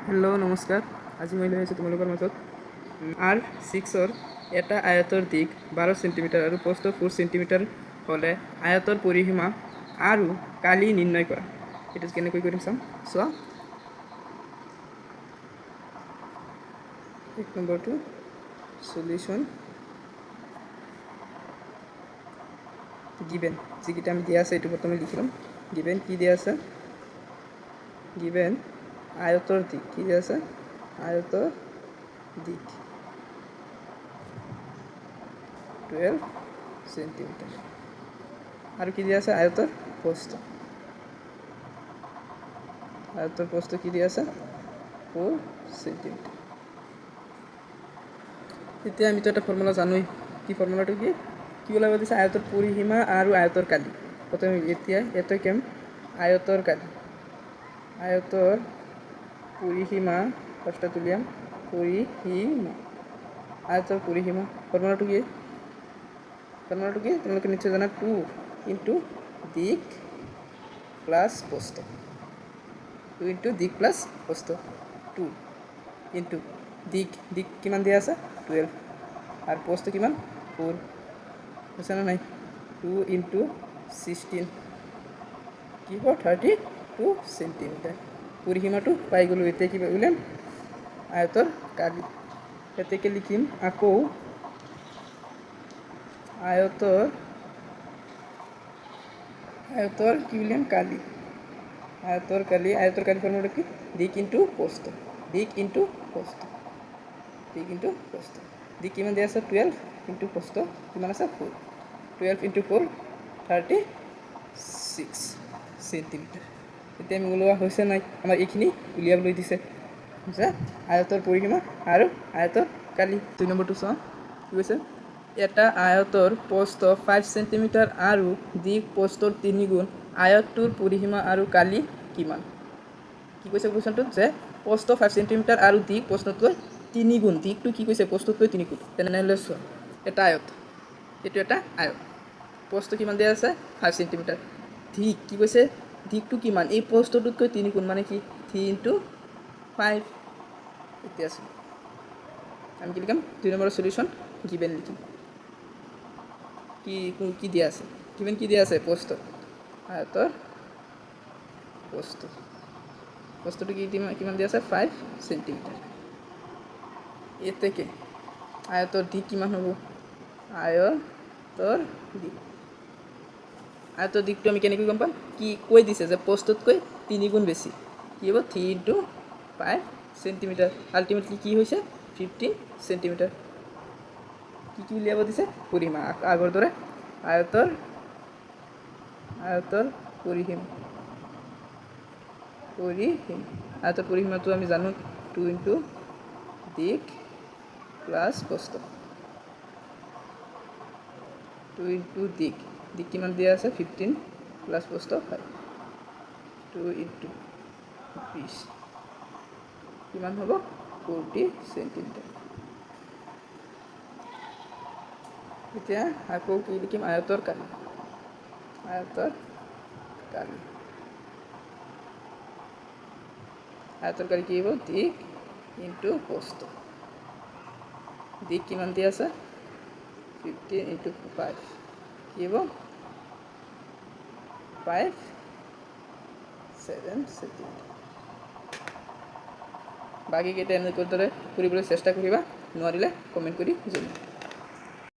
Hello' নমস্কাৰ। আজি মই লৈ আহিছোঁ তোমালোকৰ মাজত R6-ৰ এটা আয়তৰ দিশ 12 চেণ্টিমিটাৰ আৰু প্ৰস্থ 4 চেণ্টিমিটাৰ হ'লে আয়তৰ পৰিসীমা আৰু কালি নিৰ্ণয় কৰা। এইটো কেনেকৈ কৰিম চাম। চোৱা, 1 নম্বৰটো সলিউশ্যন গিভেন, যিকেইটা আমি দিয়া আছে এইটো প্ৰথমে লিখি ল'ম। গিভেন কি দিয়া আছে? গিভেন আয়তৰ দিক কি দিয়া আছে? আয়তৰ দিক 12 চেণ্টিমিটাৰ আৰু কি দিয়া আছে? আয়তৰ প্ৰস্থ কি দিয়া আছে? 4 চেণ্টিমিটাৰ। এতিয়া আমিতো এটা ফৰ্মুলা জানোই। কি ফৰ্মুলাটো কি ওলাব দিছে? আয়তৰ পৰিসীমা আৰু আয়তৰ কালি। প্ৰথমে এতিয়া ইয়াতে কেম আয়তৰ কালি, আয়তৰ পৰিসীমা ফাৰ্ষ্টত উলিয়াম। পৰিসীমা, আয়তৰ পৰিসীমা ফৰ্মুলাটো কি? তোমালোকে নিশ্চয় জানা, 2 ইনটু দিক প্লাছ প্ৰস্থ। 2 ইনটু দিক প্লাছ প্ৰস্থ। 2 ইনটু দিক কিমান দিয়া আছে? 12 আৰু প্ৰস্থ কিমান? 4 হৈছে নে নাই? 2 ইনটু 16 কি হ'ব? 32 চেণ্টিমিটাৰ। পৰিসীমাটো পাই গ'লোঁ। এতিয়া কি উলিয়াম? আয়তৰ কালি। ইয়াতে লিখিম আকৌ আয়তৰ কি উলিয়াম? কালি। আয়তৰ কালি ফৰ্মুলাটো কি? দিক ইনটু প্ৰস্থ। দিক ইনটু প্ৰস্থ দিক কিমান দিয়া আছে? 12 ইনটু প্ৰস্থ কিমান আছে? 4। 12 ইনটু 4 36 চেণ্টিমিটাৰ। এতিয়া আমি ওলোৱা হৈছে নাই? আমাৰ এইখিনি উলিয়াবলৈ দিছে যে আয়তৰ পৰিসীমা আৰু আয়তৰ কালি। 2 নম্বৰটো চোৱা, কি কৈছে? এটা আয়তৰ প্ৰস্থ 5 চেণ্টিমিটাৰ আৰু দিক প্ৰস্থৰ 3 গুণ। আয়তটোৰ পৰিসীমা আৰু কালি কিমান? কি কৈছে কুৱেশ্যনটোত? যে প্ৰস্থ 5 চেণ্টিমিটাৰ আৰু দিক প্ৰস্থতকৈ 3 গুণ। দিকটো কি কৈছে? প্ৰস্থতকৈ 3 গুণ। তেনেহ'লে চোৱা, এটা আয়ত, এইটো এটা আয়ত। প্ৰস্থ কিমান দিয়া আছে? 5 চেণ্টিমিটাৰ। দিক কি কৈছে? দিকটো কিমান? এই প্ৰস্থটোতকৈ 3 গুণ, মানে কি? 3 ইনটু 5। এতিয়া চোৱা, আমি কি লিখিম? 2 নম্বৰৰ সলিউশ্যন গিভেন লিখিম। কি দিয়া আছে? গিভেন কি দিয়া আছে? প্ৰস্থ, আয়তৰ প্ৰস্থটো কিমান দিয়া আছে? 5 চেণ্টিমিটাৰ। এতেকে আয়তৰ দিক কিমান হ'ব? আয়তৰ দিকটো আমি কেনেকৈ গম পাম? কি কৈ দিছে যে প্ৰস্থতকৈ 3 গুণ বেছি। কি হ'ব? 3 ইনটু 5 চেণ্টিমিটাৰ। আল্টিমেটলি কি হৈছে? 15 চেণ্টিমিটাৰ। কি উলিয়াব দিছে? পৰিসীমা। আগৰ দৰে আয়তৰ পৰিসীমা। আয়তৰ পৰিসীমাটো আমি জানো, 2 ইনটু দিক প্লাছ প্ৰস্থ। 2 ইনটু দিক কিমান দিয়া আছে? 15 প্লাছ প্ৰস্থ 5। 2 ইনটু 20 কিমান হ'ব? 40 চেণ্টিমিটাৰ। এতিয়া আকৌ কি লিখিম? আয়তৰ কালি। আয়তৰ কালি কি হ'ব? দিক ইনটু প্ৰস্থ। দিক কিমান দিয়া আছে? 15 ইনটু 5 কি হ'ব? 7 চেণ্টিমিটাৰ। বাকীকেইটা এনেকৈ দৰে কৰিবলৈ চেষ্টা কৰিবা। নোৱাৰিলে কমেণ্ট কৰি জনাবা।